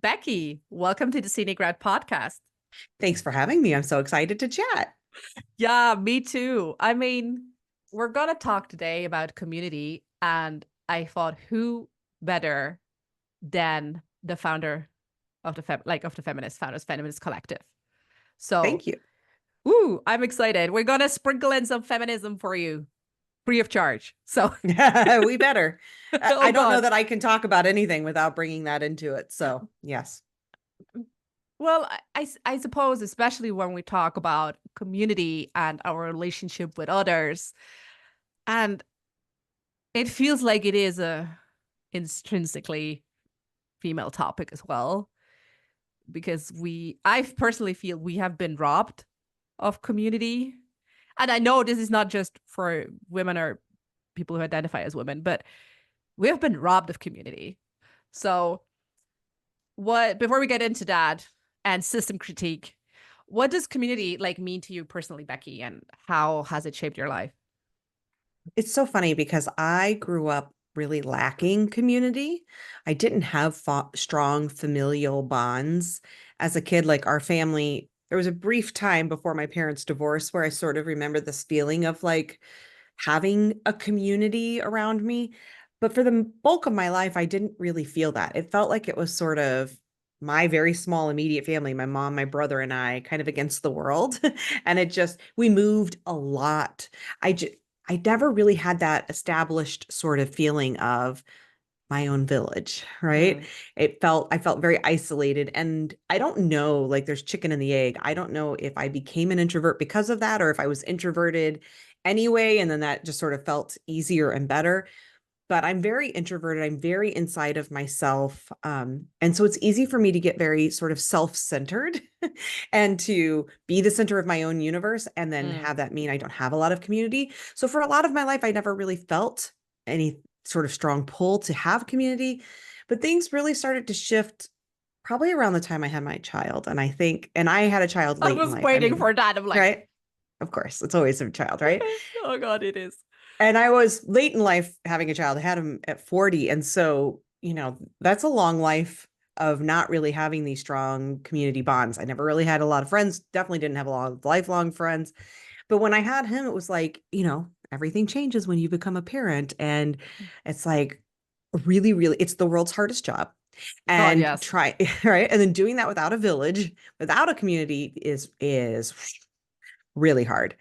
Becky, welcome to the Scenic podcast. Thanks for having me. I'm so excited to chat. Yeah, me too. I mean, we're gonna talk today about community, and I thought who better than the founder of the feminist founders feminist collective. So, Thank you. I'm excited. We're gonna sprinkle in some feminism for you, free of charge. So, We better. oh I don't know God. that I can talk about anything without bringing that into it. So, yes. Well, I suppose, especially when we talk about community and our relationship with others, and it feels like it is a intrinsically female topic as well, because I personally feel we have been robbed of community. And I know this is not just for women or people who identify as women, but we have been robbed of community. So, before we get into that and system critique, what does community like mean to you personally, Becky, and how has it shaped your life? It's so funny because I grew up really lacking community. I didn't have strong familial bonds as a kid. Like our family, there was a brief time before my parents' divorce where I sort of remember this feeling of like having a community around me. But for the bulk of my life, I didn't really feel that. It felt like it was sort of my very small immediate family, my mom, my brother, and I, kind of against the world. And we moved a lot. I just, I never really had that established sort of feeling of my own village, right? Mm. I felt very isolated. And I don't know, like there's chicken and the egg. I don't know if I became an introvert because of that or if I was introverted anyway. And then that just sort of felt easier and better. But I'm very introverted. I'm very inside of myself. And so it's easy for me to get very sort of self-centered and to be the center of my own universe and then Mm. have that mean I don't have a lot of community. So for a lot of my life, I never really felt any sort of strong pull to have community. But things really started to shift probably around the time I had my child. And I had a child I late in was life. I waiting mean, for that. I'm like, right? Of course, it's always a child, right? oh God, it is. And I was late in life having a child. I had him at 40. And so, that's a long life of not really having these strong community bonds. I never really had a lot of friends, definitely didn't have a lot of lifelong friends. But when I had him, it was like, everything changes when you become a parent. And it's like really, really, it's the world's hardest job. God, And yes. try, right. And then doing that without a village, without a community is really hard.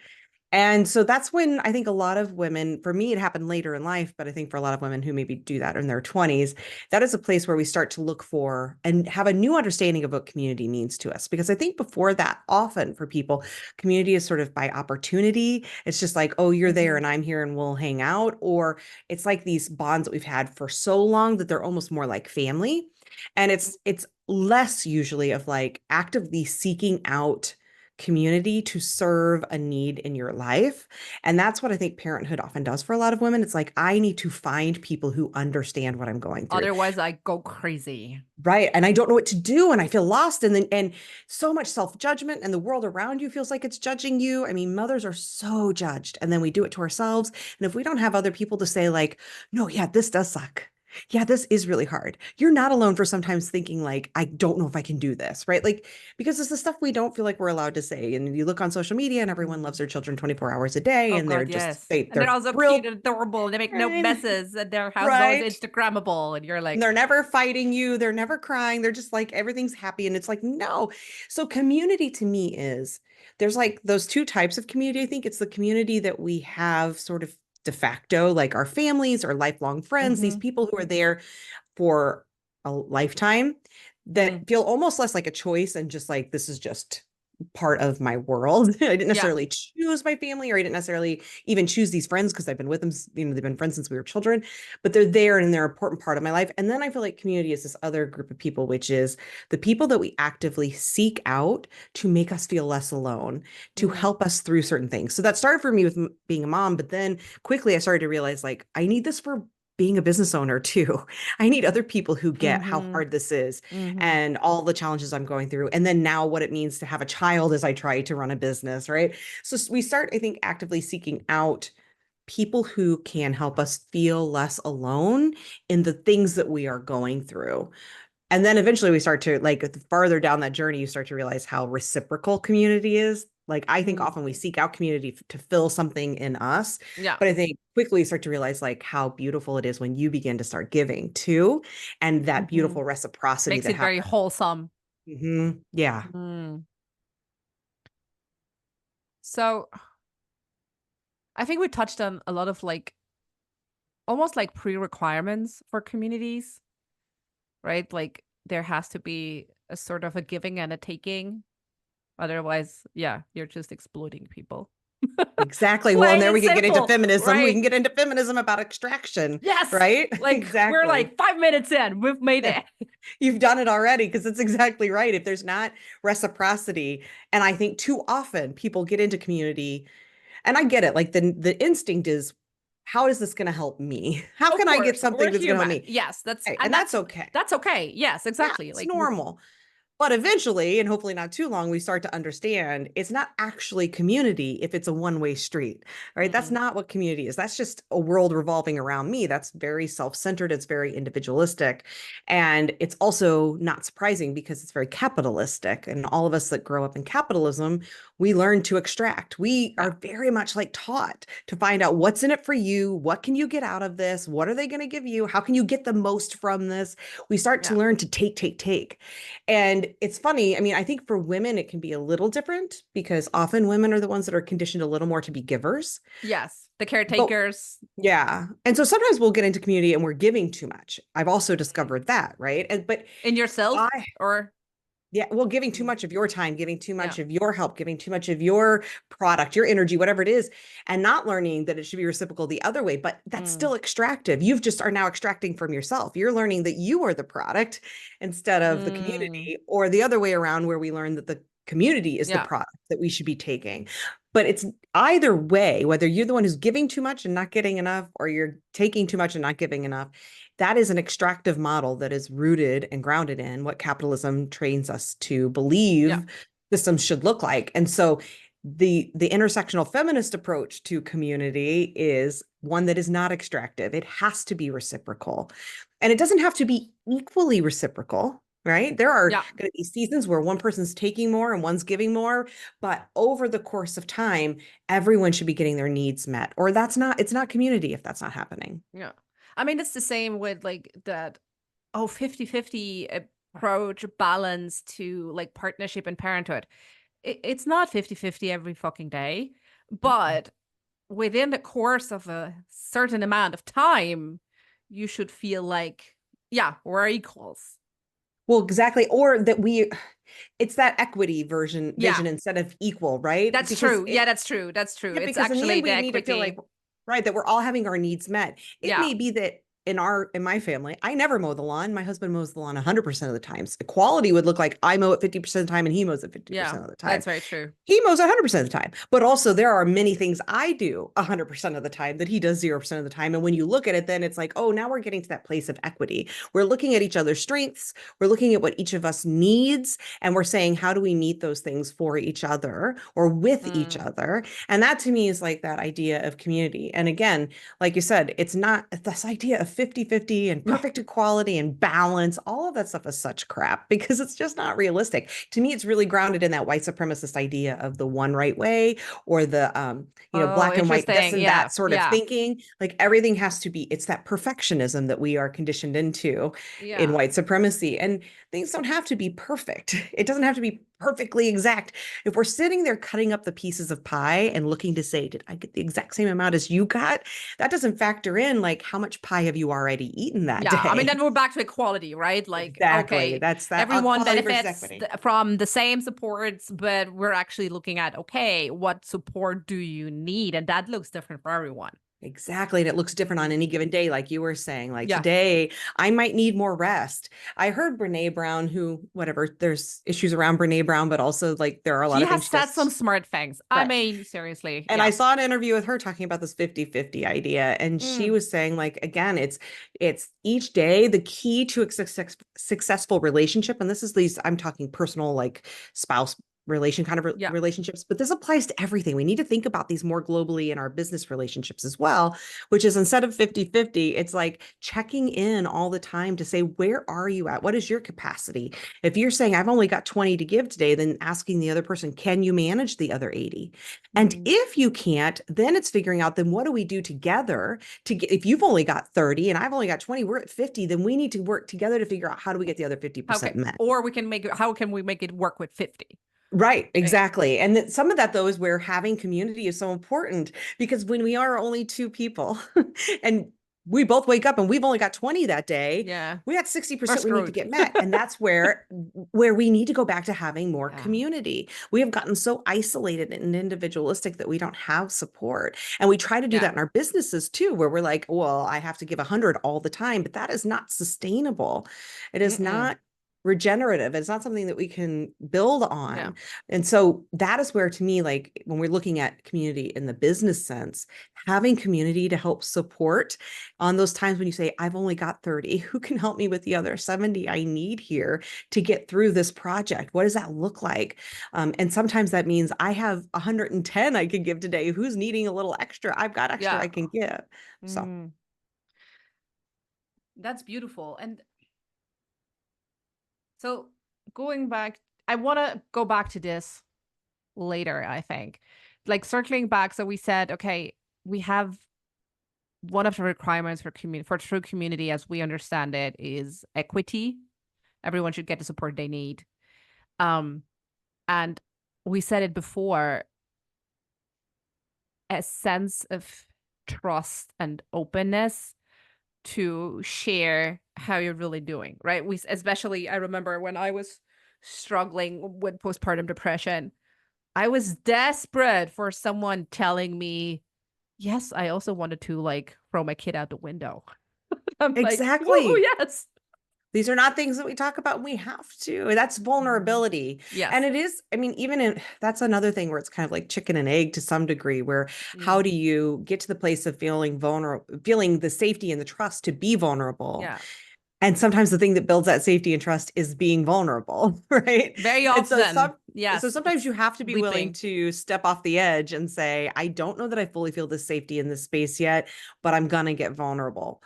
And so that's when I think a lot of women, for me, it happened later in life, but I think for a lot of women who maybe do that in their 20s, that is a place where we start to look for and have a new understanding of what community means to us. Because I think before that, often for people, community is sort of by opportunity. It's just like, oh, you're there Mm-hmm. and I'm here and we'll hang out. Or it's like these bonds that we've had for so long that they're almost more like family. And it's less usually of like actively seeking out community to serve a need in your life. And that's what I think parenthood often does for a lot of women. It's like, I need to find people who understand what I'm going through. Otherwise, I go crazy. Right. And I don't know what to do. And I feel lost. And so much self-judgment and the world around you feels like it's judging you. I mean, mothers are so judged. And then we do it to ourselves. And if we don't have other people to say, like, no, yeah, this does suck. Yeah, this is really hard. You're not alone for sometimes thinking like, I don't know if I can do this, right? Like, because it's the stuff we don't feel like we're allowed to say. And you look on social media and everyone loves Mm. their children 24 hours a day Oh and they're God, just yes. And they're they're also cute thrilled, and adorable. And they make no right? messes, and their house is always Right. Instagrammable. And you're And like, they're never fighting you. They're never crying. They're just like everything's happy. And it's like, no. So community to me is there's like those two types of community. I think it's the community that we have sort of de facto, like our families or lifelong friends, these mm-hmm. people who are there for a lifetime Mm. that feel almost less like a choice and just like this is just part of my world. I didn't Yeah. necessarily choose my family or I didn't necessarily even choose these friends because I've been with them, they've been friends since we were children, but they're there and they're an important part of my life. And then I feel like community is this other group of people, which is the people that we actively seek out to make us feel less alone, to Mm. help us through certain things. So that started for me with being a mom, but then quickly I started to realize like I need this for being a business owner too. I need other people who get how Mm-hmm. hard this is Mm-hmm. and all the challenges I'm going through. And then now what it means to have a child as I try to run a business, right? So we start, I think, actively seeking out people who can help us feel less alone in the things that we are going through. And then eventually we start to like farther down that journey, you start to realize how reciprocal community is. Like I think Mm. often we seek out community to fill something in us, Yeah. but I think quickly you start to realize like how beautiful it is when you begin to start giving too, and that Hmm. beautiful reciprocity Makes that it very happens. wholesome. Yeah, Mm. So I think we touched on a lot of like almost like pre-requirements for communities, right? Like there has to be a sort of a giving and a taking. Otherwise, yeah, you're just exploiting people. exactly. Well, and Plain there and we could get into simple, feminism. We right? can get into feminism about extraction, Yes. right? Like we're Exactly. like 5 minutes in, we've made Yeah. it. You've done it already because it's exactly right. If there's not reciprocity, and I think too often people get into community, and I get it, like the instinct is, how is this going to help me? How Of can I get course, something we're that's going to help human. me? Yes, Hey, and that's okay. that's okay. Yes, Yeah, exactly. it's Like normal. But eventually, and hopefully not too long, we start to understand it's not actually community if it's a one-way street, right? That's mm, not what community is. That's just a world revolving around me. That's very self-centered. It's very individualistic. And it's also not surprising because it's very capitalistic. And all of us that grow up in capitalism, we learn to extract. We yeah, are very much like taught to find out what's in it for you. What can you get out of this? What are they going to give you? How can you get the most from this? We start to yeah. learn to take, take, take. And it's funny. I mean, I think for women, it can be a little different because often women are the ones that are conditioned a little more to be givers. Yes. The But caretakers. yeah. And so sometimes we'll get into community and we're giving too much. I've also discovered that, right? And but In yourself I or yeah, well, giving too mm, much of your time, giving too yeah. much of your help, giving too much of your product, your energy, whatever it is, and not learning that it should be reciprocal the other way. But that's Mm, still extractive. You've just are now extracting from yourself. You're learning that you are the product instead of the mm, community, or the other way around, where we learn that the community is the yeah. product that we should be taking. But it's either way, whether you're the one who's giving too much and not getting enough, or you're taking too much and not giving enough, that is an extractive model that is rooted and grounded in what capitalism trains us to Yeah. believe systems should look like. And so the intersectional feminist approach to community is one that is not extractive. It has to be reciprocal. And it doesn't have to be equally reciprocal, right? There are Yeah. going to be seasons where one person's taking more and one's giving more, but over the course of time, everyone should be getting their needs met. Or it's not community if that's not happening. Yeah. I mean, it's the same with like that, oh, 50-50 approach balance to like partnership and parenthood. It's not 50-50 every fucking day, Mm-mm. but within the course of a certain amount of time, you should feel like, yeah, we're equals. Well, exactly. Or that it's that equity Yeah, vision instead of equal, right? that's Because true. Yeah, that's true. That's true. yeah, It's because in the actually end the we need to feel like, equity. right, that we're all having our needs met. It Yeah, may be that in my family, I never mow the lawn. My husband mows the lawn 100% of the times. Equality would look like I mow it 50% of the time and he mows it yeah, 50% of the time. that's very true. He mows 100% of the time. But also there are many things I do 100% of the time that he does 0% of the time. And when you look at it, then it's like, oh, now we're getting to that place of equity. We're looking at each other's strengths. We're looking at what each of us needs. And we're saying, how do we meet those things for each other or with each Mm. other? And that to me is like that idea of community. And again, like you said, it's not this idea of 50-50 and No. perfect equality and balance. All of that stuff is such crap because it's just not realistic. To me, it's really grounded in that white supremacist idea of the one right way or the Oh, black and white this interesting. and Yeah, that sort of yeah, thinking. Like everything has to be, it's that perfectionism that we are conditioned into in yeah. white supremacy. And things don't have to be perfect. It doesn't have to be perfectly exact. If we're sitting there cutting up the pieces of pie and looking to say, did I get the exact same amount as you got? That doesn't factor in like how much pie have you already eaten that Yeah, I mean, day? then we're back to equality, right? Like, Exactly. okay, That's that everyone equality versus benefits equity. from the same supports, but we're actually looking at, okay, what support do you need? And that looks different for everyone. Exactly. And it looks different on Mm. any given day, like you were saying. Like Yeah, today, I might need more rest. I heard Brene Brown, who, whatever, there's issues around Brene Brown, but also like there are a lot she of has things she said some does. smart things. I Right. mean, seriously, And I yeah. saw an interview with her talking about this 50-50 idea. And she Mm, was saying, like, again, it's each day the key to a successful relationship. And this is these, I'm talking personal, like spouse Yeah. relationships, but this applies to everything. We need to think about these more globally in our business relationships as well, which is instead of 50-50, it's like checking in all the time to say, where are you at? What is your capacity? If you're saying, I've only got 20 to give today, then asking the other person, can you manage the other 80? And Mm. if you can't, then it's figuring out, then what do we do together to get, if you've only got 30 and I've only got 20, we're at 50, then we need to work together to figure out how do we get the other 50% met. Or we can make it, how can we make it work with 50? Right, Right. exactly. And some of that, though, is where having community is so important because when we are only two people and we both wake up and we've only got 20 that day, Yeah. we got We're 60% we need to screwed. get met. And that's where we need to go back to having more Yeah. community. We have gotten so isolated and individualistic that we don't have support. And we try to do that Yeah. in our businesses too, where we're like, well, I have to give 100 all the time, but that is not sustainable. It is Mm-mm. not regenerative. It's not something that we can build Yeah. on. And so that is where, to me, like when we're looking at community in the business sense, having community to help support on those times when you say, I've only got 30, who can help me with the other 70 I need here to get through this project? What does that look like? And sometimes that means I have 110 I can give today. Who's needing a little extra? I've got extra Yeah. I can give. So Mm. That's beautiful. And so going back, I want to go back to this later, I think. Like circling back, so we said, okay, we have one of the requirements for true community as we understand it is equity. Everyone should get the support they need. Um, and we said it before, a sense of trust and openness to share how you're really doing, right? We especially I remember when I was struggling with postpartum depression, I was desperate for someone telling me, yes, I also wanted to like throw my kid out the window. I'm like, woohoo, exactly. yes. These are not things that we talk about. We have to. That's Mhm. vulnerability. And Yes. it is, I mean, even in that's another thing where it's kind of like chicken and egg to some degree, where how Mm. do you get to the place of feeling vulnerable, feeling the safety and the trust to be vulnerable? Yeah. And sometimes the thing that builds that safety and trust is being vulnerable, right? Very And so often. Yes. sometimes It's you have to be willing weeping. to step off the edge and say, I don't know that I fully feel this safety in this space yet, but I'm gonna get vulnerable.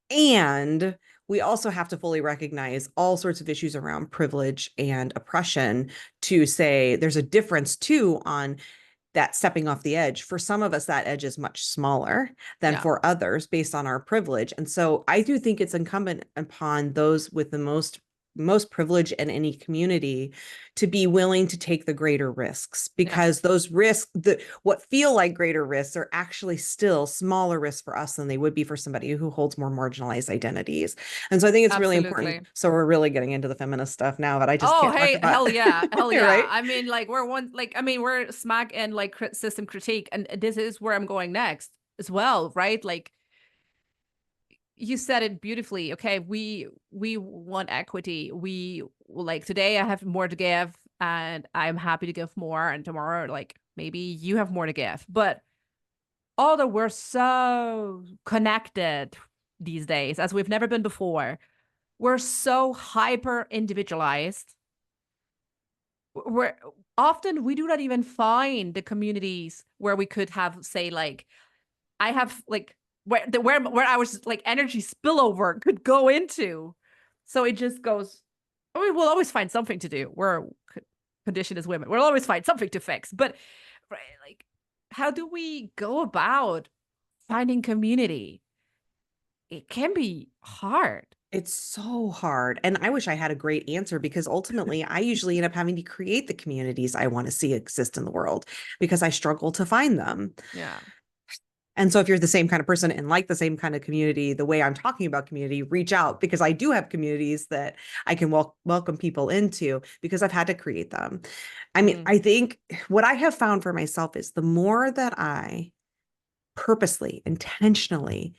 And we also have to fully recognize all sorts of issues around privilege and oppression to say there's a difference too on that stepping off the edge. For some of us, that edge is much smaller than Yeah. for others based on our privilege. And so I do think it's incumbent upon those with the most privilege in any community to be willing to take the greater risks Yeah. because those risks what feel like greater risks are actually still smaller risks for us than they would be for somebody who holds more marginalized identities. And so I think it's really important. Absolutely. So we're really getting into the feminist stuff now that I just Oh, can't talk hey, about. hell yeah. Hell yeah. Right. I mean, like, we're smack in like system critique, and this is where I'm going next as well, right? Like, you said it beautifully. Okay, we want equity. We like today I have more to give and I'm happy to give more, and tomorrow, like, maybe you have more to give. But although we're so connected these days, as we've never been before, we're so hyper individualized, where often we do not even find the communities where we could have, say, like, I have like where I was like energy spillover could go into. So it just goes, I mean, we'll always find something to do. We're conditioned as women, we'll always find something to fix. But right, like, how do we go about finding community? It can be hard. It's so hard. And I wish I had a great answer because ultimately I usually end up having to create the communities I want to see exist in the world because I struggle to find them. Yeah. And so if you're the same kind of person and like the same kind of community, the way I'm talking about community, reach out because I do have communities that I can welcome people into because I've had to create them. I mean, Mm. I think what I have found for myself is the more that I purposely, intentionally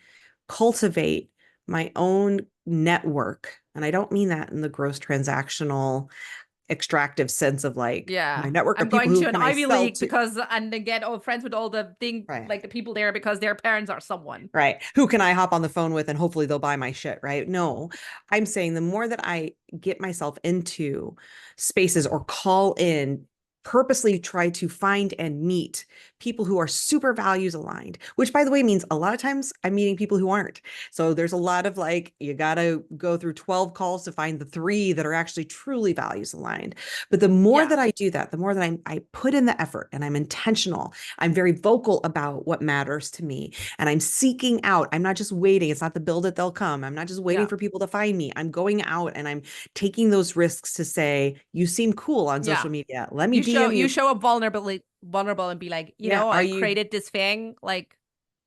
cultivate my own network. And I don't mean that in the gross transactional, extractive sense of like Yeah. my network I'm of people going who to an can I Ivy sell League to. because, and then get old friends with all the thing, Right. like the people there because their parents are someone. Right. Who can I hop on the phone with and hopefully they'll buy my shit, right? No, I'm saying the more that I get myself into spaces or call in purposely try to find and meet people who are super values aligned, which by the way means a lot of times I'm meeting people who aren't. So there's a lot of like, you got to go through 12 calls to find the 3 that are actually truly values aligned. But the more Yeah. that I do that, the more that I put in the effort and I'm intentional, I'm very vocal about what matters to me. And I'm seeking out, I'm not just waiting. It's not the build it, they'll come. I'm not just waiting Yeah. for people to find me. I'm going out and I'm taking those risks to say, you seem cool on social Yeah. media. Let me You DM you. show up vulnerable and be like, Yeah. Are I you, created this thing. Like,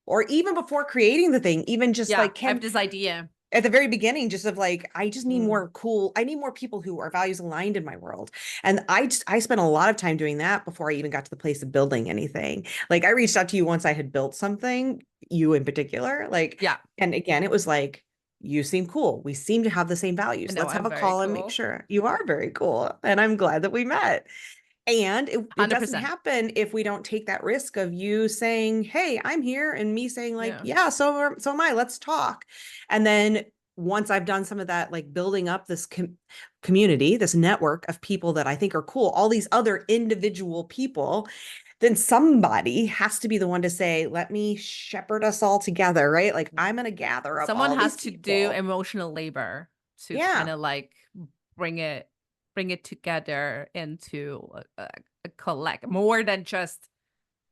or even before creating the thing, even just yeah, like, I have can, this idea. at the very beginning, just of like, I just need Mm. more cool, I need more people who are values aligned in my world. And I spent a lot of time doing that before I even got to the place of building anything. Like I reached out to you once I had built something, you in particular, like, Yeah. and again, it was like, you seem cool. We seem to have the same I values. know Let's have I'm a very call and make cool. sure you are very cool. And I'm glad that we met. And it doesn't 100%. happen if we don't take that risk of you saying, "Hey, I'm here," and me saying like, Yeah. "Yeah, so am I. Let's talk." And then once I've done some of that, like building up this community, this network of people that I think are cool, all these other individual people, then somebody has to be the one to say, "Let me shepherd us all together," right? Like I'm going to gather up Someone all has these to do people. emotional labor to kind Yeah. of like bring it bring it together into a collect more than just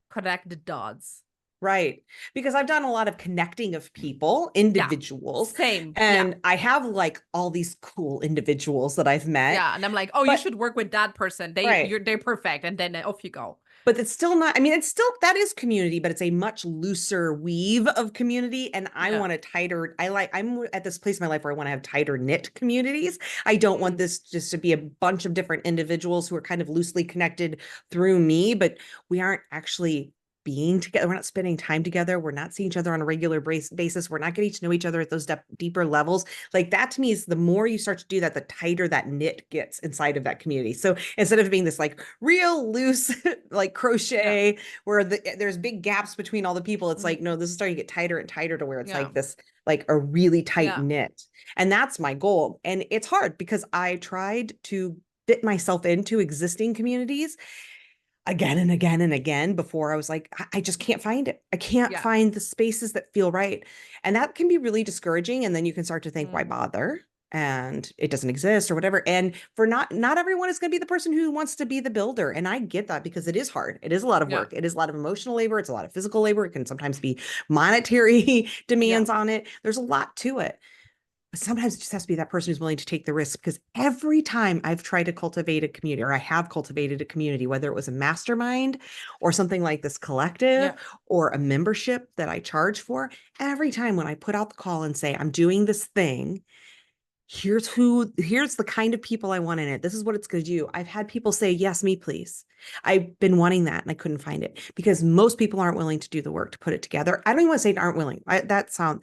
connect the dots. Right. Because I've done a lot of connecting of people, Yeah. individuals, Same. Yeah. and I have like all these cool individuals that I've met. Yeah. And I'm like, oh, you But should work with that person. right. They're perfect. And then off you go. But it's still not, I mean, it's still, that is community, but it's a much looser weave of community. And I Yeah. want a tighter, I'm at this place in my life where I want to have tighter knit communities. I don't want Mm. this just to be a bunch of different individuals who are kind of loosely connected through me, but we aren't actually being together. We're not spending time together. We're not seeing each other on a regular basis. We're not getting to know each other at those deeper levels. Like that to me is the more you start to do that, the tighter that knit gets inside of that community. So instead of being this like real loose, like Yeah. crochet where there's big gaps between all the people, it's Mm. like, no, this is starting to get tighter and tighter to where it's Yeah. like this, like a really tight Yeah. knit. And that's my goal. And it's hard because I tried to fit myself into existing communities again and again and again before I was like, I just can't find it. I can't Yeah. find the spaces that feel right. And that can be really discouraging. And then you can start to think, why Mm. bother? And it doesn't exist or whatever. And for not everyone is going to be the person who wants to be the builder. And I get that because it is hard. It is a lot of Yeah. work. It is a lot of emotional labor. It's a lot of physical labor. It can sometimes be monetary Yeah. demands on it. There's a lot to it. But sometimes it just has to be that person who's willing to take the risk because every time I've tried to cultivate a community or I have cultivated a community, whether it was a mastermind or something like this collective Yeah. or a membership that I charge for, every time when I put out the call and say, I'm doing this thing, here's the kind of people I want in it. This is what it's going to do. I've had people say, yes, me, please. I've been wanting that and I couldn't find it because most people aren't willing to do the work to put it together. I don't even want to say aren't willing. That sounded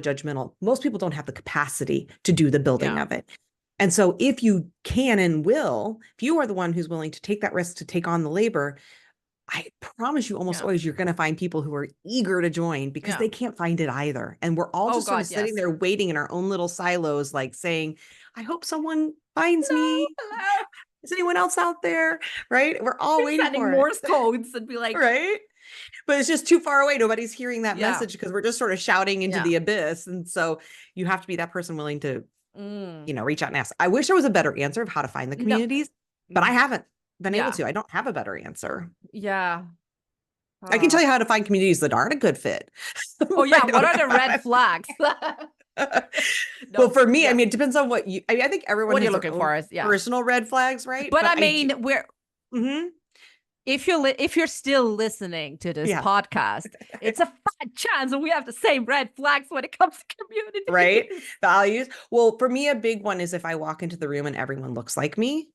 judgmental. Most people don't have the capacity to do the building Yeah. of it. And so if you can and will, if you are the one who's willing to take that risk to take on the labor, I promise you almost Yeah. always you're going to find people who are eager to join because Yeah. they can't find it either. And we're all Oh just sort of God, sitting yes. there waiting in our own little silos, like saying, I hope someone finds Hello, me. hello. Is anyone else out there? Right? We're all You're waiting sending for it. Morse codes and be like, Right? But it's just too far away. Nobody's hearing that yeah. message because we're just sort of shouting into Yeah. the abyss. And so you have to be that person willing to, Mm. reach out and ask. I wish there was a better answer of how to find the No. communities, but I haven't been able Yeah. to. I don't have a better answer. Yeah. I can tell Uh, you how to find communities that aren't a good fit. oh I yeah. What don't are the red have. flags? Well, No. for me, I Yeah. mean, it depends on what I think everyone What has you're their looking own for is yeah. personal red flags, right? But But I I do. mean, we're Mhm. if you're still listening to this Yeah. podcast, it's a fat chance that we have the same red flags when it comes to Right. communities. Values. Well, for me, a big one is if I walk into the room and everyone looks like me,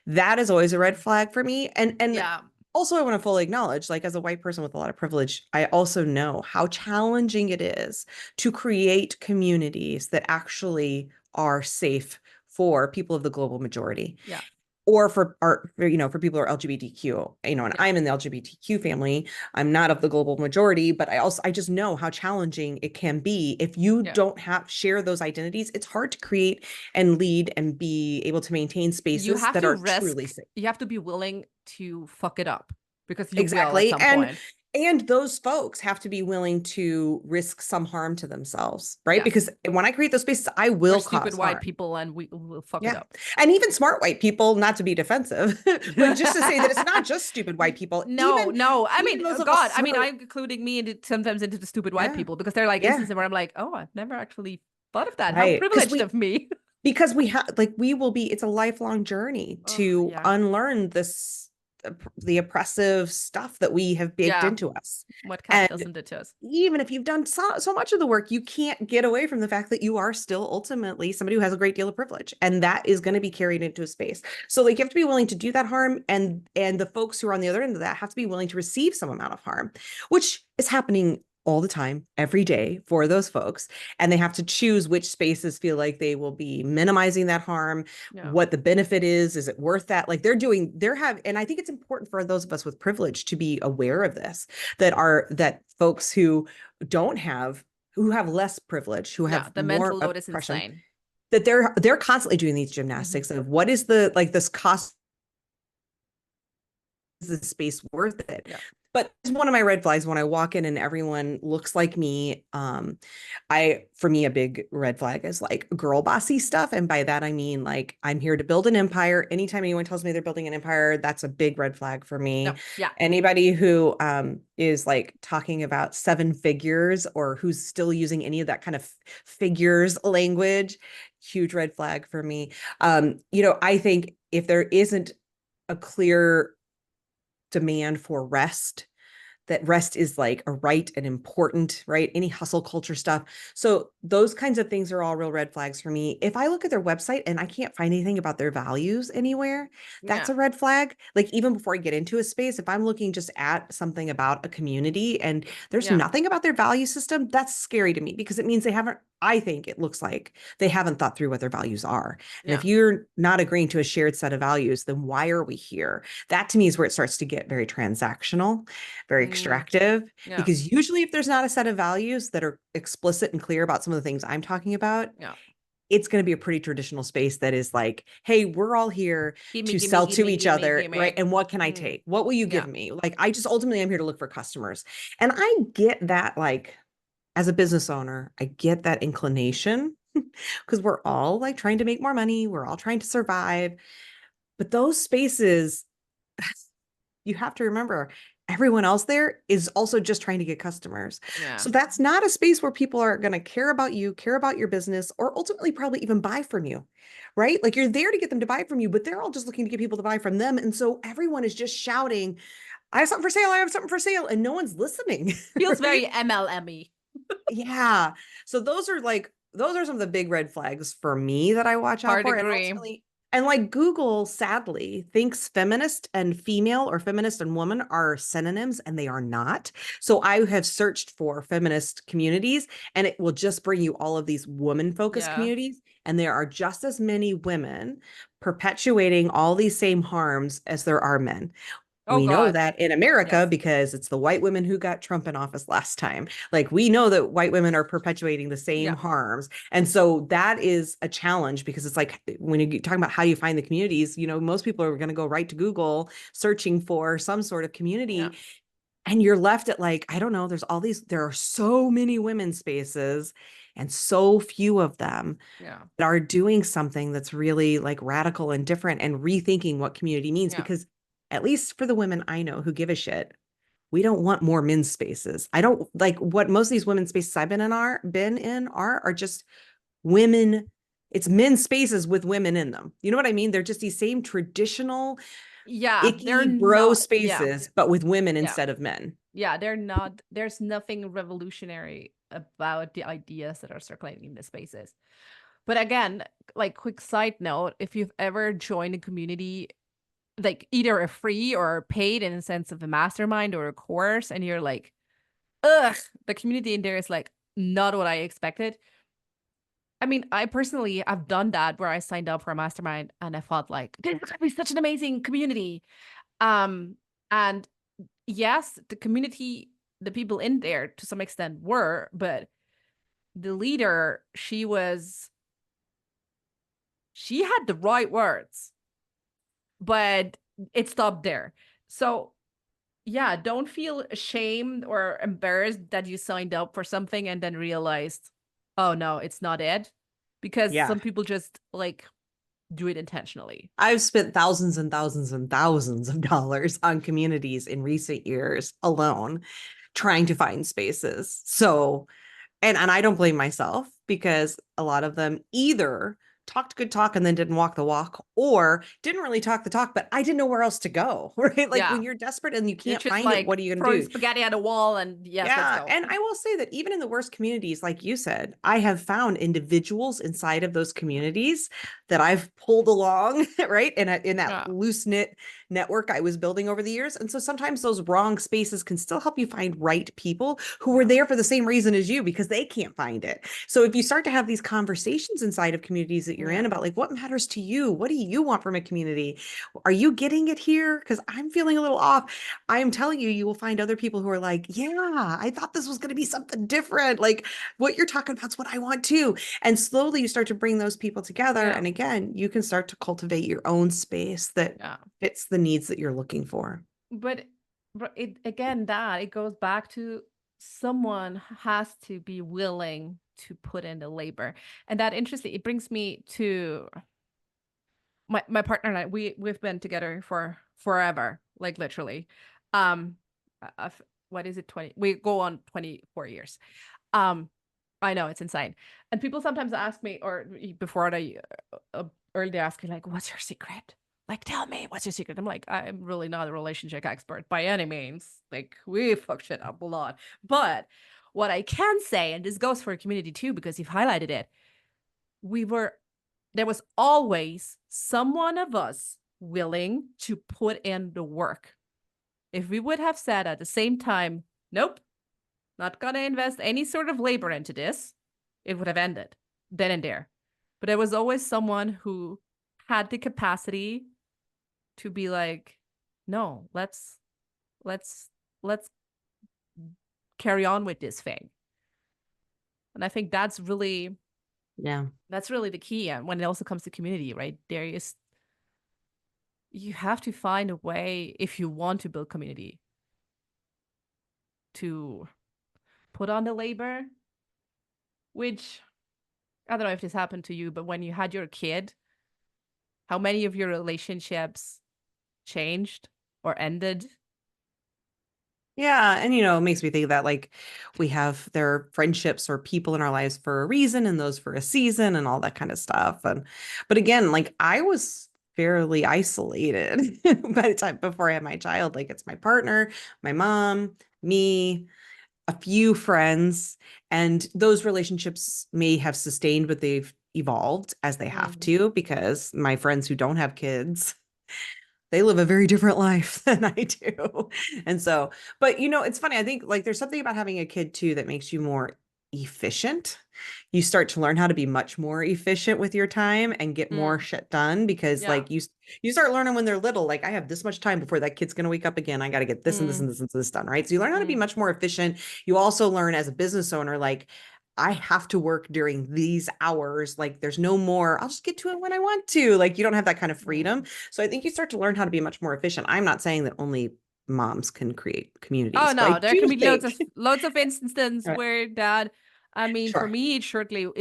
that is always a red flag for me. And Yeah. also I want to fully acknowledge, like as a white person with a lot of privilege, I also know how challenging it is to create communities that actually are safe for people of the global majority. Yeah. or for people who are LGBTQ, and Yeah. I'm in the LGBTQ family. I'm not of the global majority, but I just know how challenging it can be if you Yeah. don't share those identities. It's hard to create and lead and be able to maintain You spaces have that to are truly risk, safe. you have to be willing to fuck it up because you will at Exactly. some point. And those folks have to be willing to risk some harm to themselves, right? Yes. Because when I create those spaces, I We're will stupid cause white harm. people and we will fuck it Yeah. up. And even smart white people, not to be defensive, but just to say that it's not just stupid white people, No, no. I even mean, those of God, us I who mean, are, I'm including me into sometimes into the stupid white yeah, people because they're like yeah, instances where I'm like, oh, I've never actually thought of that. How right. privileged of me. Because we have like we will be it's a lifelong journey Oh, to yeah. unlearn this the oppressive stuff that we have baked Yeah. into us. What And capitalism did to us. even if you've done so much of the work, you can't get away from the fact that you are still ultimately somebody who has a great deal of privilege, and that is going to be carried into a space. So like you have to be willing to do that harm, and the folks who are on the other end of that have to be willing to receive some amount of harm, which is happening all the time, every day for those folks. And they have to choose which spaces feel like they will be minimizing that harm, Yeah. what the benefit is it worth that? Like and I think it's important for those of us with privilege to be aware of this, that folks don't have who have less privilege, who Yeah. have The more mental load is oppression, insane. that they're constantly doing these Hmm. gymnastics of what is the like this cost, is the space worth it? Yeah. But it's one of my red flags when I walk in and everyone looks like me. For me, a big red flag is like girl bossy stuff. And by that, I mean, like, I'm here to build an empire. Anytime anyone tells me they're building an empire, that's a big red flag for No. me. Yeah. Anybody who is like talking about seven figures or who's still using any of that kind of figures language, huge red flag for me. I think if there isn't a clear demand for rest, that rest is like a right and important, right? Any hustle culture stuff. So those kinds of things are all real red flags for me. If I look at their website and I can't find anything about their values anywhere, that's Yeah. a red flag. Like even before I get into a space, if I'm looking just at something about a community and there's Yeah. nothing about their value system, that's scary to me because it means I think it looks like they haven't thought through what their values are. And Yeah. if you're not agreeing to a shared set of values, then why are we here? That to me is where it starts to get very transactional, very Mm, extractive, yeah. because usually if there's not a set of values that are explicit and clear about some of the things I'm talking about, Yeah. it's going to be a pretty traditional space that is like, hey, we're all here Gimme, to gimme, sell to gimme, each gimme, other, right? gimme. And what can I Mm, take? What will you give yeah. me? Like, I just ultimately am here to look for customers. And I get that, like, as a business owner, I get that inclination because we're all like trying to make more money, we're all trying to survive. But those spaces, you have to remember everyone else there is also just trying to get customers. Yeah. So that's not a space where people are going to care about you, care about your business, or ultimately probably even buy from you, right? Like you're there to get them to buy from you, but they're all just looking to get people to buy from them. And so everyone is just shouting, I have something for sale. I have something for sale. And no one's listening, Feels right? very MLM-y. Yeah. So those are some of the big red flags for me that I watch out Hard for. And agree. ultimately, and like Google sadly thinks feminist and female or feminist and woman are synonyms, and they are not. So I have searched for feminist communities and it will just bring you all of these woman focused Yeah. communities. And there are just as many women perpetuating all these same harms as there are men. Oh We know God. that in America Yes. because it's the white women who got Trump in office last time. Like we know that white women are perpetuating the same Yeah. harms. And so that is a challenge because it's like when you're talking about how you find the communities, most people are going to go right to Google searching for some sort of Yeah. community. And you're left at like, I don't know, there are so many women's spaces and so few of them Yeah. that are doing something that's really like radical and different and rethinking what community means. Yeah. Because at least for the women I know who give a shit, we don't want more men's spaces. I don't like what most of these women's spaces I've been in are just women. It's men's spaces with women in them. You know what I mean? They're just these same traditional Yeah. They're icky bro not. Yeah. spaces, but with women Yeah. instead of men. Yeah. They're not. There's nothing revolutionary about the ideas that are circulating in the spaces. But again, like quick side note, if you've ever joined a community, like either a free or paid in a sense of a mastermind or a course, and you're like, ugh, the community in there is like not what I expected. I mean, I personally have done that where I signed up for a mastermind and I felt like this is gonna be such an amazing community. Um, and yes, the community, the people in there to some extent were, but the leader, she had the right words, but it stopped there. So yeah, don't feel ashamed or embarrassed that you signed up for something and then realized, oh no, it's not it. Because Yeah. some people just like do it intentionally. I've spent thousands and thousands and thousands of dollars on communities in recent years alone trying to find spaces. So, and I don't blame myself because a lot of them either talked good talk and then didn't walk the walk, or didn't really talk the talk, but I didn't know where else to go, right? Like Yeah. when you're desperate and you You're can't just find it, like what are you going throwing to do? spaghetti at a wall and yes, let's Yeah. go. And I will say that even in the worst communities, like you said, I have found individuals inside of those communities that I've pulled along, right? In that Yeah. loose knit network I was building over the years. And so sometimes those wrong spaces can still help you find right people who were Yeah. there for the same reason as you because they can't find it. So if you start to have these conversations inside of communities that you're in Yeah. about like what matters to you, what do you want from a community? Are you getting it here? Because I'm feeling a little off. I am telling you, you will find other people who are like, yeah, I thought this was going to be something different. Like what you're talking about is what I want too. And slowly you start to bring those people together. Yeah. And again, you can start to cultivate your own space that Yeah. fits the needs that you're looking for. But it again that it goes back to someone has to be willing to put in the labor. And that interesting, it brings me to my partner and I, we've been together for forever, like literally. Um what is it, 20? We go on 24 years. Um I know it's insane. And people sometimes ask me, or before they earlier ask me, like, what's your secret? Like, tell me, what's your secret? I'm like, I'm really not a relationship expert by any means. Like, we fuck shit up a lot. But what I can say, and this goes for a community too, because you've highlighted it, we were, there was always someone of us willing to put in the work. If we would have said at the same time, nope, not gonna invest any sort of labor into this, it would have ended then and there. But there was always someone who had the capacity to be like, no, let's let's carry on with this thing. And I think Yeah. that's really the key. And when it also comes to community, right? There is, you have to find a way if you want to build community to put on the labor, which I don't know if this happened to you, but when you had your kid, how many of your relationships changed or ended? Yeah. And, it makes me think that like we have their friendships or people in our lives for a reason and those for a season and all that kind of stuff. But again, like I was fairly isolated by the time before I had my child. Like it's my partner, my mom, me, a few friends, and those relationships may have sustained, but they've evolved as they have Mm, to because my friends who don't have kids, they live a very different life than I do. And so, but it's funny. I think like there's something about having a kid too that makes you more efficient. You start to learn how to be much more efficient with your time and get more mm, shit done because yeah. like you start learning when they're little, like I have this much time before that kid's going to wake up again. I got to get this and this Mm, and this and this done, right? So you learn how to be mm, much more efficient. You also learn as a business owner, like I have to work during these hours. Like there's no more, I'll just get to it when I want to. Like you don't have that kind of freedom. mm. So I think you start to learn how to be much more efficient. I'm not saying that only moms can create Oh communities, but I no, there do can be think, loads of instances right, where that, I mean, for sure. me, it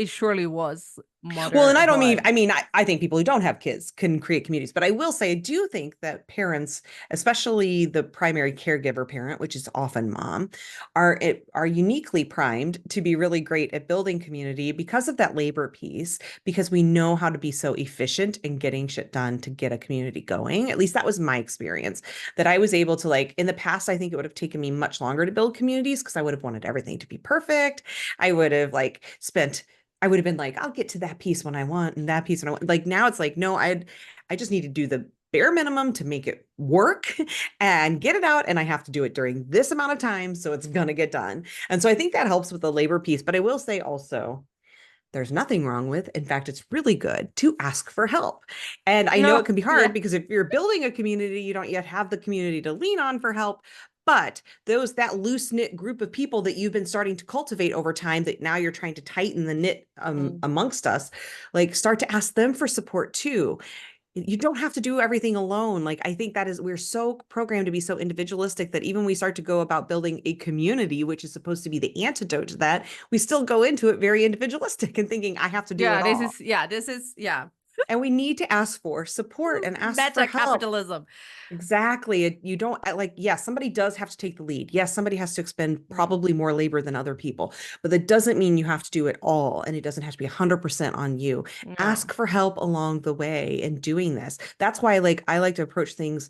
surely was Well, and I don't mean, motherhood. I think people who don't have kids can create communities, but I will say, I do think that parents, especially the primary caregiver parent, which is often mom, are uniquely primed to be really great at building community because of that labor piece, because we know how to be so efficient in getting shit done to get a community going. At least that was my experience, that I was able to like, in the past, I think it would have taken me much longer to build communities because I would have wanted everything to be perfect. I would have like spent I would have been like, I'll get to that piece when I want and that piece when I want. Like now it's like, no, I just need to do the bare minimum to make it work and get it out. And I have to do it during this amount of time. So it's gonna get done. And so I think that helps with the labor piece. But I will say also there's nothing wrong with. In fact, it's really good to ask for help. And I know it No, can be hard yeah. because if you're building a community, you don't yet have the community to lean on for help. But that loose knit group of people that you've been starting to cultivate over time, that now you're trying to tighten the knit Mm. amongst us, like start to ask them for support too. You don't have to do everything alone. Like, I think that is, we're so programmed to be so individualistic that even when we start to go about building a community, which is supposed to be the antidote to that, we still go into it very individualistic and thinking I have to do it Yeah, all. this is yeah. And we need to ask for support and ask for Meta help. capitalism. Exactly. You don't like, yes, somebody does have to take the lead. Yes, somebody has to expend Mm. probably more labor than other people, but that doesn't mean you have to do it all. And it doesn't have to be 100% on you. No. Ask for help along the way in doing this. That's why, like, I like to approach things,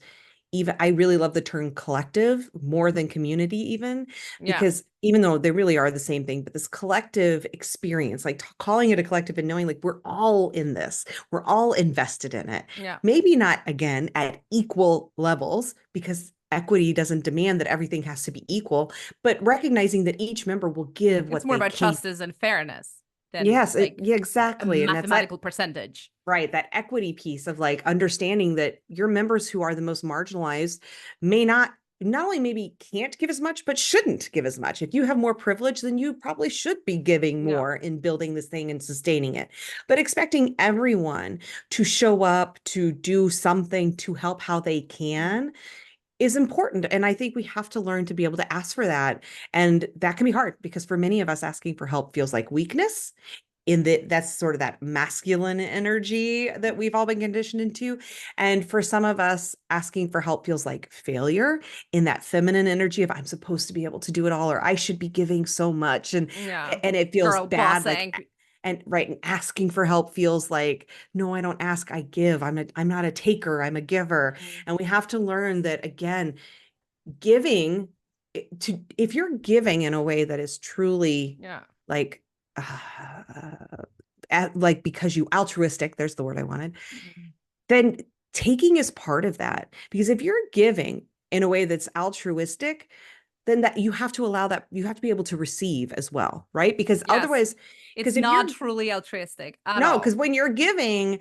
even I really love the term collective more than community, even Yeah. because even though they really are the same thing, but this collective experience, like calling it a collective and knowing like we're all in this, we're all invested in it. Yeah. Maybe not again at equal levels, because equity doesn't demand that everything has to be equal, but recognizing that each member will give It's what more they about can. justice and fairness than Yes, like yeah, a exactly. And that's that. mathematical percentage. Right, that equity piece of like understanding that your members who are the most marginalized may not only maybe can't give as much, but shouldn't give as much. If you have more privilege, then you probably should be giving Yeah. more in building this thing and sustaining it. But expecting everyone to show up, to do something, to help how they Mm. can is important. And I think we have to learn to be able to ask for that. And that can be hard because for many of us, asking for help feels like weakness, in that's sort of that masculine energy that we've all been conditioned into. And for some of us, asking for help feels like failure, in that feminine energy of I'm supposed to be able to do it all, or I should be giving so much. Yeah. And it feels Girl bad, like, bossing. and right, and asking for help feels like, no, I don't ask, I give. I'm not a taker, I'm a giver. Mm. And we have to learn that again, giving to, if you're giving in a way that is truly Yeah. like like because you altruistic, there's the word I wanted, Mm. then taking is part of that. Because if you're giving in a way that's altruistic, then that you have to allow that, you have to be able to receive as well, right? Because Yes. otherwise, It's because if not you're, truly altruistic at no, all. because when you're giving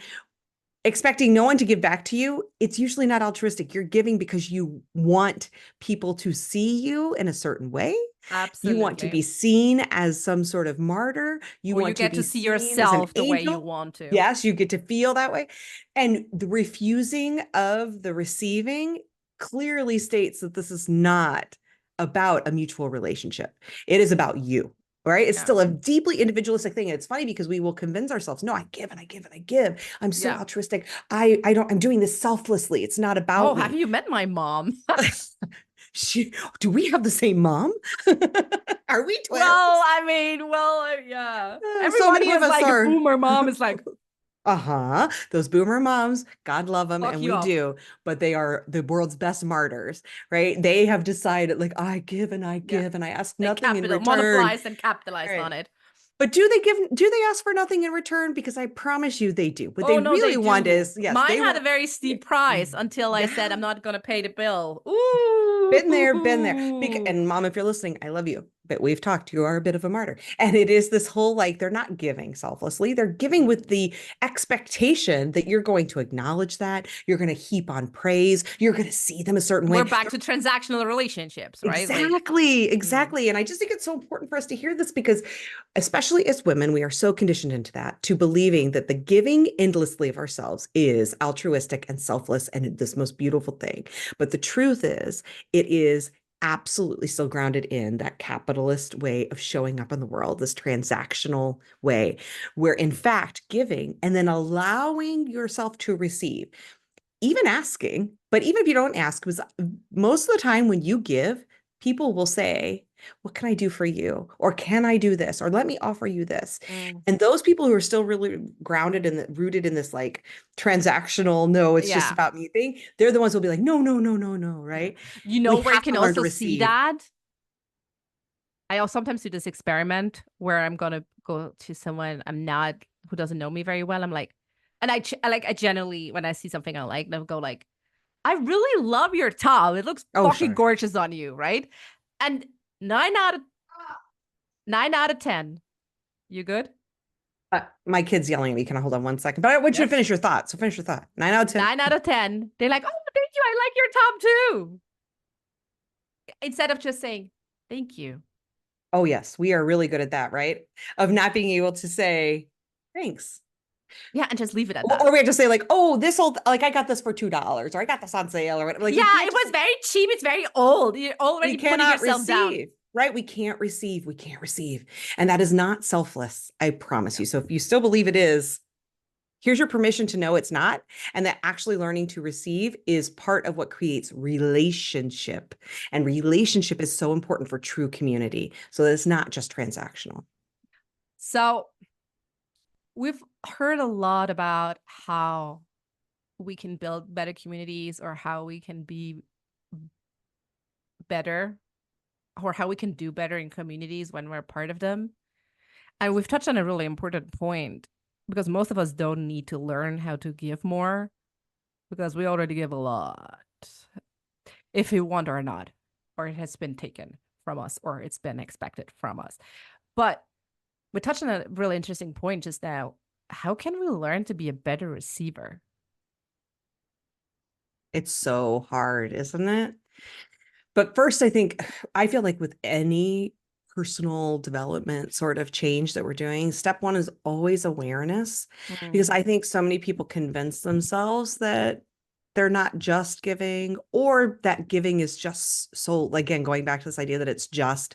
expecting no one to give back to you, it's usually not altruistic. You're giving because you want people to see you in a certain way. You want to Absolutely. be seen as some sort of martyr. You Or you want to get be to see seen as an yourself the way you angel. want to. Yes, you get to feel that way. And the refusing of the receiving clearly states that this is not about a mutual relationship. It is about you, right? It's Yeah. still a deeply individualistic thing. And it's funny because we will convince ourselves, no, I give and I give and I give. I'm so Yeah. altruistic. I'm doing this selflessly. It's not Oh, about have me. you met my mom? she, do we have the same mom? Are we Well, twins? I mean, yeah. So Everyone many who of is us like a are. boomer mom is like, Uh-huh. Those boomer moms, God love them, fuck and you we up. do, but they are the world's best martyrs, right? They have decided, like, I give and I Yeah. give and I ask They nothing in capital return. monopolized and capitalized on Right. it. But do they ask for nothing in return? Because I promise you they do. What Oh they no, they really want do. is, yes, Mine they had a want, very yeah, steep price until I said yeah, I'm not gonna pay the bill. been there. Ooh. And mom, if you're listening, I love you, but we've talked. You are a bit of a martyr. And it is this whole like, they're not giving selflessly, they're giving with the expectation that you're going to acknowledge that, you're going to heap on praise, you're going to see them a certain We're way. back to transactional relationships, right? Like, Exactly, mm, exactly. And I just think it's so important for us to hear this because, especially as women, we are so conditioned into that, to believing that the giving endlessly of ourselves is altruistic and selfless and this most beautiful thing. But the truth is, it is absolutely still grounded in that capitalist way of showing up in the world, this transactional way, where in fact, giving and then allowing yourself to receive, even asking, but even if you don't ask, because most of the time when you give, people will say, what can I do for you? Or can I do this? Or let me offer you this. mm, And those people who are still really grounded and rooted in this like transactional, no, it's just yeah, about me thing, they're the ones who'll be like, no, no, no, no, no, yeah. right? You know We where you have can to learn to also see receive. that? I also sometimes do this experiment where I'm gonna go to someone I'm not who doesn't know me very well. I'm like, and I generally when I see something I like, I'll go like, I really love your top. It looks Oh, fucking sure, sure. gorgeous on you, right? And nine out of 10, you good? My kid's yelling at me. Can I hold on one second? But I want you to Yes. finish your thought. So finish your thought. 9 out of 10. 9 out of 10. They're like, oh, thank you. I like your top too. Instead of just saying, thank you. Oh, yes. We are really good at that, right? Of not being able to say thanks. Yeah, and just leave it at that. Or we have to say, like, oh, this old, like, I got this for $2, or I got this on sale, or whatever. Like, Yeah, we can't it just, was very cheap. It's very old. You're we already putting cannot yourself down. receive, right? We can't receive. We can't receive. And that is not selfless. I promise Yeah. you. So if you still believe it is, here's your permission to know it's not. And that actually learning to receive is part of what creates relationship. And relationship is so important for true community. So that it's not just transactional. So we've heard a lot about how we can build better communities or how we can be better or how we can do better in communities when we're part of them. And we've touched on a really important point because most of us don't need to learn how to give more because we already give a lot, if we want or not, or it has been taken from us or it's been expected from us. But we touched on a really interesting point just now. How can we learn to be a better receiver? It's so hard, isn't it? But first, I feel like with any personal development sort of change that we're doing, step one is always awareness, because Mm, I think so many people convince themselves that they're not just giving, or that giving is just so, again, going back to this idea that it's just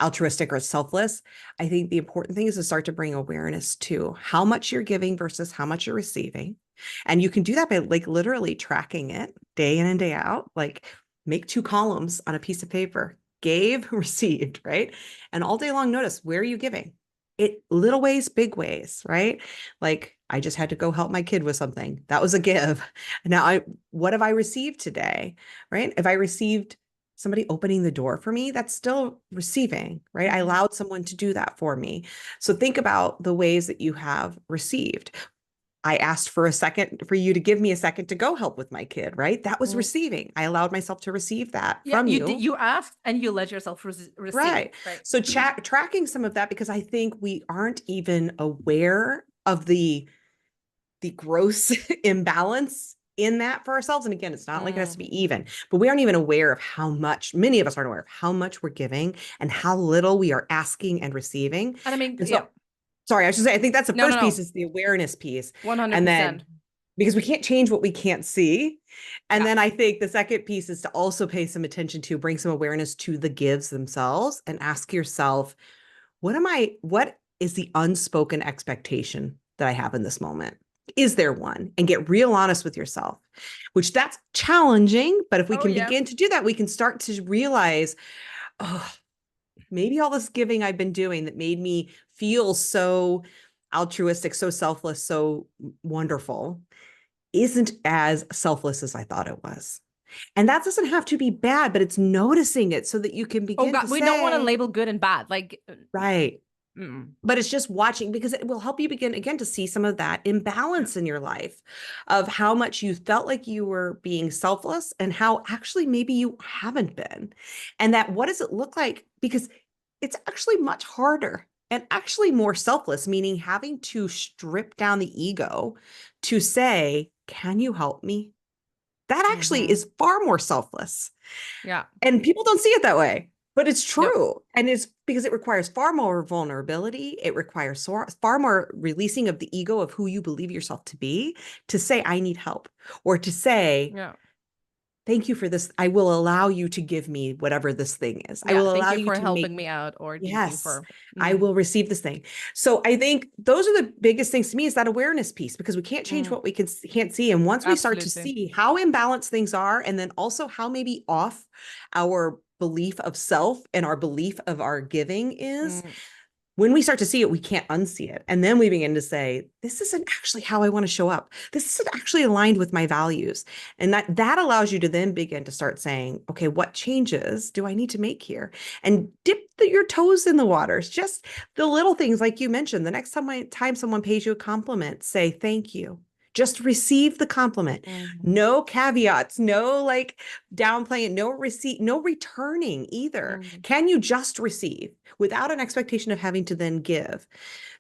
altruistic or selfless. I think the important thing is to start to bring awareness to how much you're giving versus how much you're receiving. And you can do that by like literally tracking it day in and day out. Like make 2 columns on a piece of paper, gave, received, right? And all day long, notice, where are you giving? It little ways, big ways, right? Like I just had to go help my kid with something. That was a give. Now what have I received today? Right? If I received somebody opening the door for me, that's still receiving, right? I mhm, allowed someone to do that for me. So think about the ways that you have received. I asked for a second for you to give me a second to go help with my kid, right? That was mm. receiving. I allowed myself to receive that Yeah, from you did. you. You asked and you let yourself receive, Right. right? So tracking some of that, because I think we aren't even aware of the gross imbalance in that for ourselves. And again, it's not like it has to Mm. be even, but we aren't even aware of how much, many of us aren't aware of how much we're giving and how little we are asking and receiving. And I mean, And yeah, so, sorry, I should say, I think that's the no, no, first piece no, is the awareness piece. And 100%. then because we can't change what we can't see. And Yeah. then I think the second piece is to also pay some attention to, bring some awareness to the gives themselves and ask yourself, what is the unspoken expectation that I have in this moment? Is there one? And get real honest with yourself, which that's challenging. But if we Oh, can yeah. begin to do that, we can start to realize, oh, maybe all this giving I've been doing that made me feel so altruistic, so selfless, so wonderful isn't as selfless as I thought it was. And that doesn't have to be bad, but it's noticing it so that you can Oh begin God, to we don't want to say, label good and bad. Like, right. mm, But it's just watching, because it will help you begin again to see some of that yeah. imbalance in your life of how much you felt like you were being selfless and how actually maybe you haven't been. And that what does it look like? Because it's actually much harder and actually more selfless, meaning having to strip down the ego to say, can you help me? That actually Hmm. is far more selfless. Yeah. And people don't see it that way, but it's Yep. true. And it's because it requires far more vulnerability. It requires far more releasing of the ego of who you believe yourself to be, to say, I need help, or to say, Yeah. thank you for this. I will allow you to give me whatever this thing is. I Yeah. will Thank allow you you for to make. helping me out, or thank you Yes, for. I Mm, will receive this thing. So I think those are the biggest things to me, is that awareness piece, because we can't change mm, what we can't see. And once we start to absolutely. see how imbalanced things are, and then also how maybe off our belief of self and our belief of our giving is, Mm. when we start to see it, we can't unsee it. And then we begin to say, this isn't actually how I want to show up. This isn't actually aligned with my values. And that allows you to then begin to start saying, okay, what changes do I need to make here? And dip your toes in the waters. Just the little things like you mentioned. The next time someone pays you a compliment, say thank you. Just receive the compliment. Mm-hmm. No caveats, no like downplaying, no receipt, no returning either. Mm-hmm. Can you just receive without an expectation of having to then give?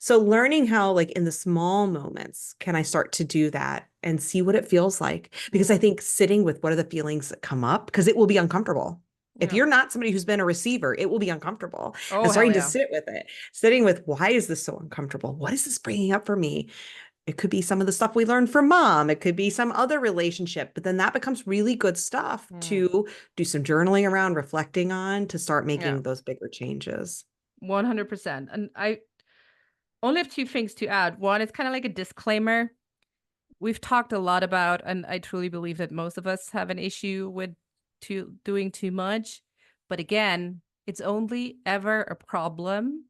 So learning how, like in the small moments, can I start to do that and see what it feels like? Because I think sitting with what are the feelings that come up, because it will be uncomfortable. If Yeah. you're not somebody who's been a receiver, it will be uncomfortable. Oh, And hell starting to yeah. sit with it, sitting with why is this so uncomfortable? What is this bringing up for me? It could be some of the stuff we learned from mom. It could be some other relationship, but then that becomes really good stuff Mm. to do some journaling around, reflecting on to start Yeah. making those bigger changes. 100%. And I only have two things to add. One, it's kind of like a disclaimer. We've talked a lot about, and I truly believe that most of us have an issue with doing too much. But again, it's only ever a problem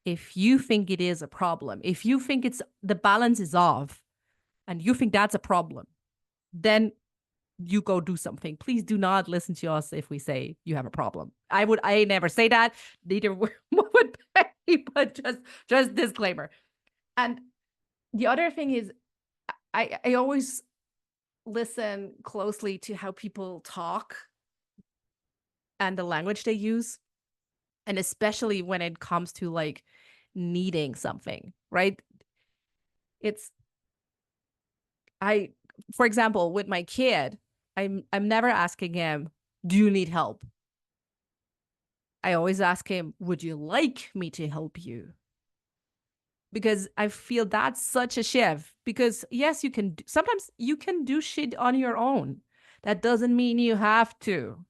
if you think it is a problem. If you think it's the balance is off and you think that's a problem, then you go do something. Please do not listen to us if we say you have a problem. I never say that. Neither would Becky, but just disclaimer. And the other thing is I always listen closely to how people talk and the language they use. And especially when it comes to like needing something, right? It's I for example, with my kid, I'm never asking him, do you need help? I always ask him, would you like me to help you? Because I feel that's such a shift. Because yes, sometimes you can do shit on your own. That doesn't mean you have to.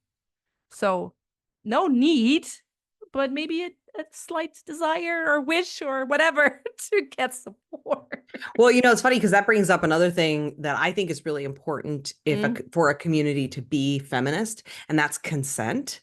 So, no need, but maybe a slight desire or wish or whatever to get support. Well, it's funny because that brings up another thing that I think is really important Mm, for a community to be feminist, and that's consent.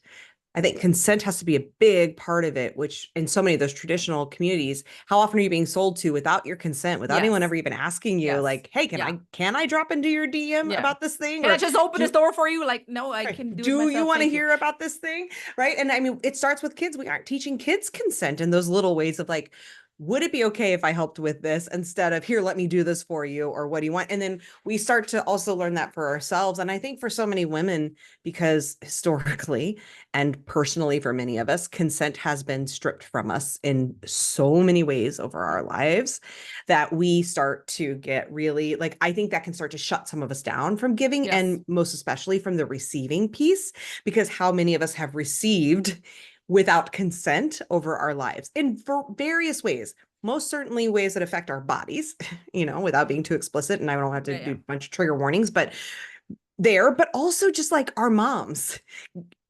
I think consent has to be a big part of it, which in so many of those traditional communities, how often are you being sold to without your consent, without anyone yes. ever even asking you, Yes. like, hey, can Yeah. I drop into your DM Yeah. about this thing? Can I Or just open this do door for you? Like, no, I right. can do it Do you myself. want to Thank you. hear about this thing? Right. And I mean, it starts with kids. We aren't teaching kids consent in those little ways of like, would it be okay if I helped with this instead of here, let me do this for you, or what do you want? And then we start to also learn that for ourselves. And I think for so many women, because historically and personally for many of us, consent has been stripped from us in so many ways over our lives that we start to get really like, I think that can start to shut some of us down from giving, Yes. and most especially from the receiving piece, because how many of us have received without consent over our lives in various ways, most certainly ways that affect our bodies, without being too explicit. And I don't have to Yeah. do Yeah. a bunch of trigger warnings, but but also just like our moms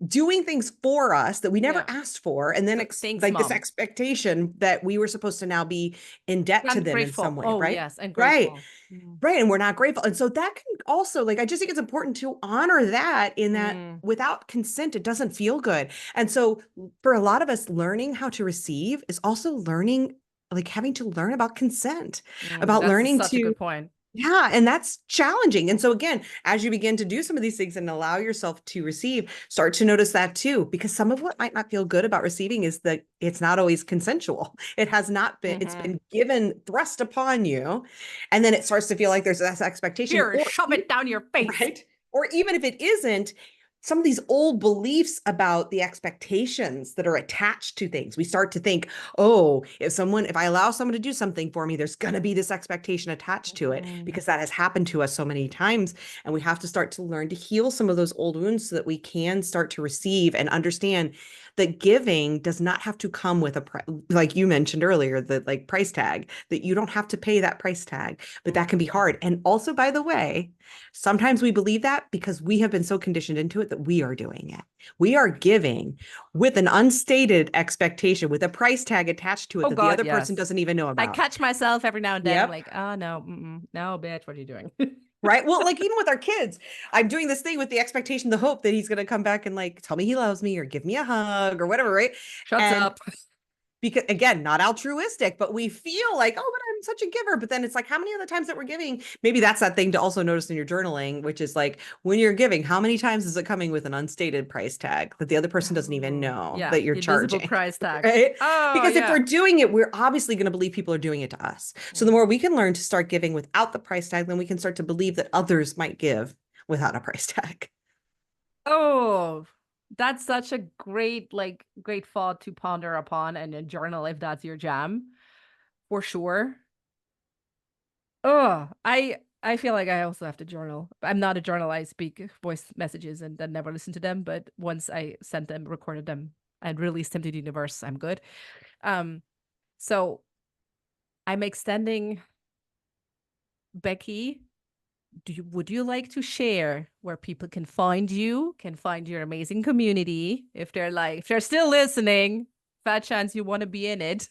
doing things for us that we never Yeah. asked for. And then Thanks, like this mom. expectation that we were supposed to now be in debt to And them in some grateful. way. Oh, Right. yes. And Right. grateful. Mm. Right. And we're not grateful. And so that can also, like, I just think it's important to honor that in that Mm. without consent, it doesn't feel good. And so for a lot of us, learning how to receive is also learning, like having to learn about consent, Mm. about That's learning such a to, good point. yeah, and that's challenging. And so again, as you begin to do some of these things and allow yourself to receive, start to notice that too, because some of what might not feel good about receiving is that it's not always consensual. It has not been, it's Mm-hmm. been given, thrust upon you. And then it starts to feel like there's this expectation, Here, shove it down your face. right? Or even if it isn't, some of these old beliefs about the expectations that are attached to things. We start to think, oh, if I allow someone to do something for me, there's going to be this expectation attached to it Mm. because that has happened to us so many times. And we have to start to learn to heal some of those old wounds so that we can start to receive and understand that giving does not have to come with like you mentioned earlier, the like price tag, that you don't have to pay that price tag, but that can be Mm. hard. And also, by the way, sometimes we believe that because we have been so conditioned into it that we are doing it. We are giving with an unstated expectation, with a price tag attached to it Oh, that the God, other person yes. doesn't even know I about. catch myself every now and then. I'm Yep. like, oh, no, no, bitch, what are you doing? Right. Well, like even with our kids, I'm doing this thing with the expectation, the hope that he's going to come back and like tell me he loves me or give me a hug or whatever. Right. Shuts And up. because again, not altruistic, but we feel like, oh, but I'm such a giver. But then it's like, how many other times that we're giving? Maybe that's that thing to also notice in your journaling, which is like when you're giving, how many times is it coming with an unstated price tag that the other person doesn't even Oh, know yeah, that you're the invisible charging? price tag. Right? Oh, Because if yeah. we're doing it, we're obviously going to believe people are doing it to us. So the more we can learn to start giving without the price tag, then we can start to believe that others might give without a price tag. Oh, that's such a great thought to ponder upon and a journal if that's your jam, for sure. Oh, I feel like I also have to journal. I'm not a journal. I speak voice messages and then never listen to them. But once I sent them, recorded them, and released them to the universe, I'm good. Um, so I'm extending, Becky. Would you like to share where people can find your amazing community? If they're still listening, fat chance you want to be in it.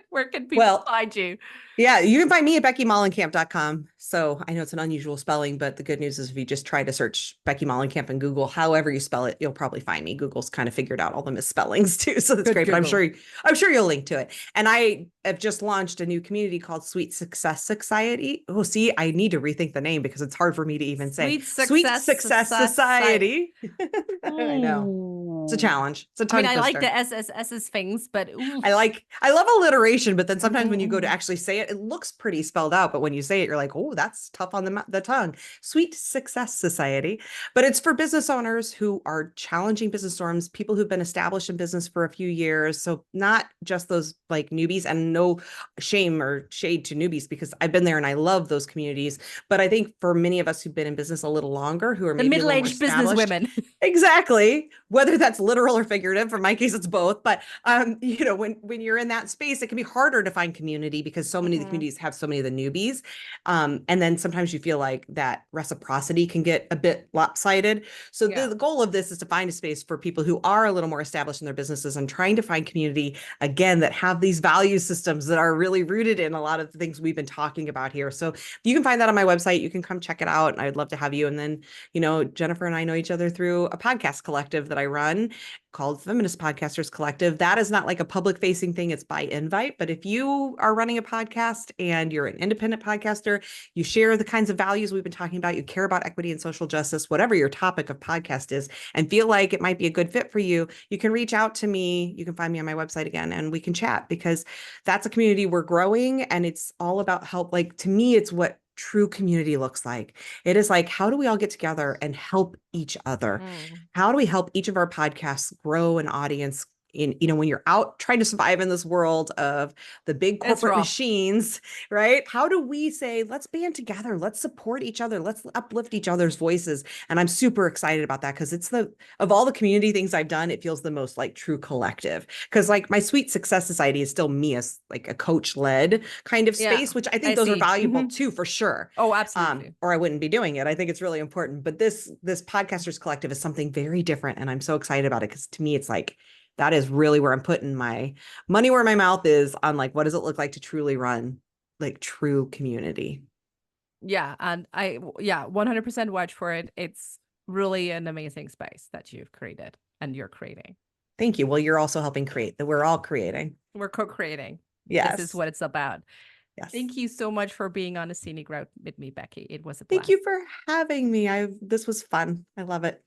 Where can people Well, find you? yeah, you can find me at BeckyMollenkamp.com. So I know it's an unusual spelling, but the good news is if you just try to search Becky Mollenkamp in Google, however you spell it, you'll probably find me. Google's kind of figured out all the misspellings too. So that's Good great. But Google. I'm sure you'll link to it. And I have just launched a new community called Sweet Success Society. Oh, see, I need to rethink the name because it's hard for me to even say. Sweet Sweet Success Success Society. Society. I know. It's a Ooh. challenge. It's a I mean, tongue I like twister. the SSS's things, but oof. I love alliteration, but then sometimes when you go to Mm-mm-mm. actually say it, it looks pretty spelled out. But when you say it, you're like, oh, that's tough on the tongue. Sweet Success Society. But it's for business owners who are challenging business norms, people who've been established in business for a few years. So not just those like newbies, and no shame or shade to newbies because I've been there and I love those communities. But I think for many of us who've been in business a little longer, who are The maybe a little more middle-aged business established, women. exactly, whether that's literal or figurative, for my case it's both, but when you're in that space it can be harder to find community because so many of the Mhm. communities have so many of the newbies, and then sometimes you feel like that reciprocity can get a bit lopsided. So Yeah. the goal of this is to find a space for people who are a little more established in their businesses and trying to find community again that have these value systems that are really rooted in a lot of the things we've been talking about here. So you can find that on my website. You can come check it out and I'd love to have you. And then Jennifer and I know each other through a podcast collective that I run called Feminist Podcasters Collective. That is not like a public facing thing, it's by invite. But if you are running a podcast and you're an independent podcaster, you share the kinds of values we've been talking about, you care about equity and social justice, whatever your topic of podcast is, and feel like it might be a good fit for you, you can reach out to me. You can find me on my website again and we can chat because that's a community we're growing and it's all about help. Like to me, it's what true community looks like. It is like, how do we all get together and help each other? Mm. How do we help each of our podcasts grow an audience in, when you're out trying to survive in this world of the big It's corporate rough. machines, right? How do we say, let's band together, let's support each other, let's uplift each other's voices? And I'm super excited about that because it's of all the community things I've done, it feels the most like true collective. Because like my Sweet Success Society is still me as like a coach led kind of Yeah, space, which I I think those are see. valuable Hmm. too, for sure. Oh, absolutely. Or I wouldn't be doing it. I think it's really important. But this podcasters collective is something very different, and I'm so excited about it because to me, it's like that is really where I'm putting my money where my mouth is on like what does it look like to truly run like true community. Yeah, and yeah, 100% watch for it. It's really an amazing space that you've created and you're creating. Thank you. Well, you're also helping create that we're all creating. We're co-creating. This is Yes. what it's about. Yes. Thank you so much for being on the scenic route with me, Becky. It was a Thank blast. you for having me. This was fun. I love it.